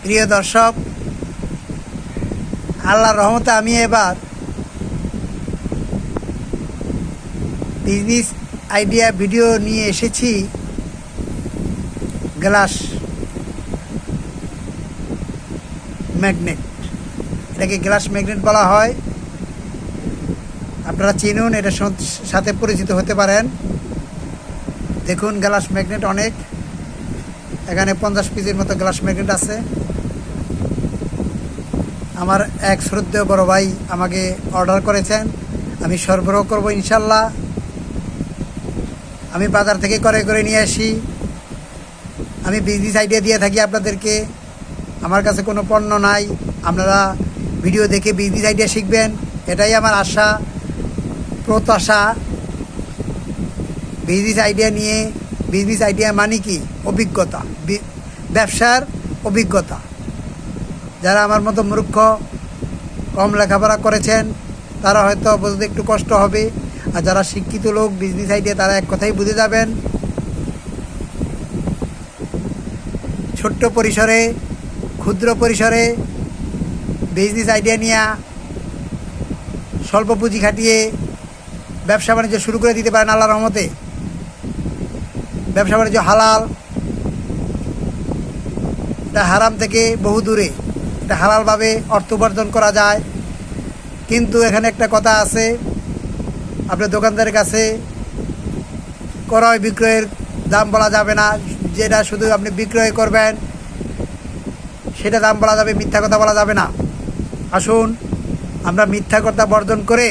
প্রিয় দর্শক, আল্লাহর রহমতে আমি এবার বিজনেস আইডিয়া ভিডিও নিয়ে এসেছি গ্লাস ম্যাগনেট। এটাকে গ্লাস ম্যাগনেট বলা হয়। আপনারা চিনুন, এটার সাথে পরিচিত হতে পারেন। দেখুন, গ্লাস ম্যাগনেট অনেক, এখানে 50 পিসের মতো গ্লাস ম্যাগনেট আছে। আমার এক শ্রদ্ধেয় বড় ভাই আমাকে অর্ডার করেছেন, আমি সরবরাহ করব ইনশাল্লাহ। আমি বাজার থেকে করে নিয়ে আসি। আমি বিজনেস আইডিয়া দিয়ে থাকি আপনাদেরকে। আমার কাছে কোনো পণ্য নাই, আপনারা ভিডিও দেখে বিজনেস আইডিয়া শিখবেন, এটাই আমার আশা প্রত্যাশা। বিজনেস আইডিয়া নিয়ে, বিজনেস আইডিয়া মানে কি? অভিজ্ঞতা, ব্যবসার অভিজ্ঞতা। যারা আমার মতো মূর্খ, কম লেখাপড়া করেছেন, তারা হয়তো বুঝতে একটু কষ্ট হবে। আর যারা শিক্ষিত লোক, বিজনেস আইডিয়া, তারা এক কথাই বুঝে যাবেন। ছোট্ট পরিসরে, ক্ষুদ্র পরিসরে বিজনেস আইডিয়া নিয়ে স্বল্প পুঁজি খাটিয়ে ব্যবসা বাণিজ্য শুরু করে দিতে পারেন আল্লাহর রহমতে। ব্যবসা বাণিজ্য হালাল, এটা হারাম থেকে বহু দূরে। এটা হালালভাবে অর্থ উপার্জন করা যায়। কিন্তু এখানে একটা কথা আছে, আপনার দোকানদারের কাছে ক্রয় বিক্রয়ের দাম বলা যাবে না। যেটা শুধু আপনি বিক্রয় করবেন সেটা দাম বলা যাবে, মিথ্যা কথা বলা যাবে না। আসুন আমরা মিথ্যা কথা বর্জন করে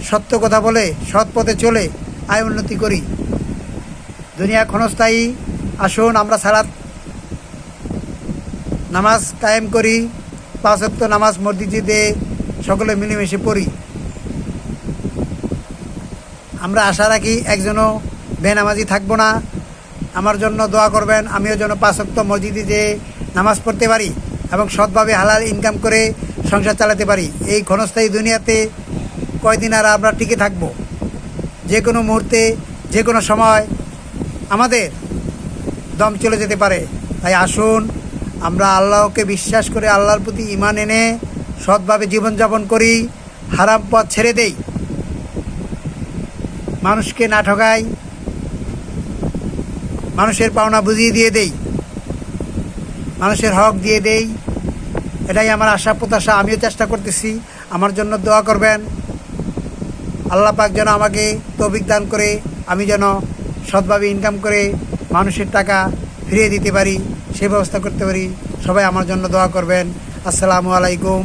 সত্য কথা বলে সৎ পথে চলে আয় উন্নতি করি। দুনিয়া ক্ষণস্থায়ী। আসুন আমরা সালাত নামাজ কায়েম করি, 5 ওয়াক্ত নামাজ মসজিদে সকলে মিলেমিশে পড়ি। আমরা আশা রাখি একজনও বেনামাজি থাকবো না। আমার জন্য দোয়া করবেন, আমিও যেন 5 ওয়াক্ত মসজিদে যেয়ে নামাজ পড়তে পারি এবং সৎভাবে হালাল ইনকাম করে সংসার চালাতে পারি। এই ক্ষণস্থায়ী দুনিয়াতে কয়দিন আর আমরা টিকে থাকব? যে কোনো মুহূর্তে, যে কোনো সময় আমাদের দম চলে যেতে পারে। তাই আসুন আমরা আল্লাহকে বিশ্বাস করে, আল্লাহর প্রতি ঈমান এনে সৎভাবে জীবনযাপন করি, হারাম পথ ছেড়ে দেই, মানুষকে না ঠকাই, মানুষের পাওনা বুঝিয়ে দিয়ে দেই, মানুষের হক দিয়ে দেই। এটাই আমার আশা প্রত্যাশা। আমিও চেষ্টা করতেছি, আমার জন্য দোয়া করবেন। আল্লাহ পাক যেন আমাকে তৌফিক দান করে আমি যেন সৎভাবে ইনকাম করে মানুষের টাকা ফিরিয়ে দিতে পারি, সে ব্যবস্থা করতে পারি। সবাই আমার জন্য দোয়া করবেন। আসসালামু আলাইকুম।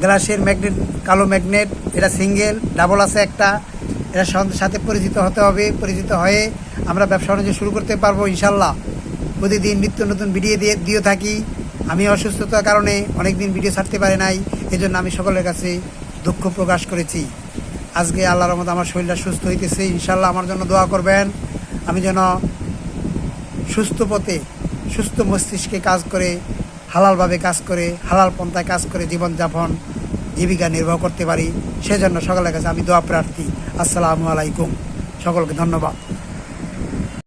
গ্লাসের ম্যাগনেট, কালো ম্যাগনেট, এটা সিঙ্গেল, ডাবল আছে একটা। এটার সাথে পরিচিত হতে হবে। পরিচিত হয়ে আমরা ব্যবসা বাণিজ্য শুরু করতে পারবো ইনশাল্লাহ। প্রতিদিন নিত্য নতুন ভিডিও দিয়ে থাকি। আমি অসুস্থতার কারণে অনেক দিন ভিডিও ছাড়তে পারি নাই, এজন্য আমি সকলের কাছে দুঃখ প্রকাশ করেছি। আজকে আল্লাহর রহমতে আমার শরীরটা সুস্থ হইতেছে। ইনশাল্লাহ আমার জন্য দোয়া করবেন, আমি যেন সুস্থ পথে, সুস্থ মস্তিষ্কে কাজ করে, হালালভাবে কাজ করে, হালাল পন্থায় কাজ করে জীবনযাপন, জীবিকা নির্বাহ করতে পারি। সেজন্য সকলের কাছে আমি দোয়া প্রার্থী। আসসালামু আলাইকুম। সকলকে ধন্যবাদ।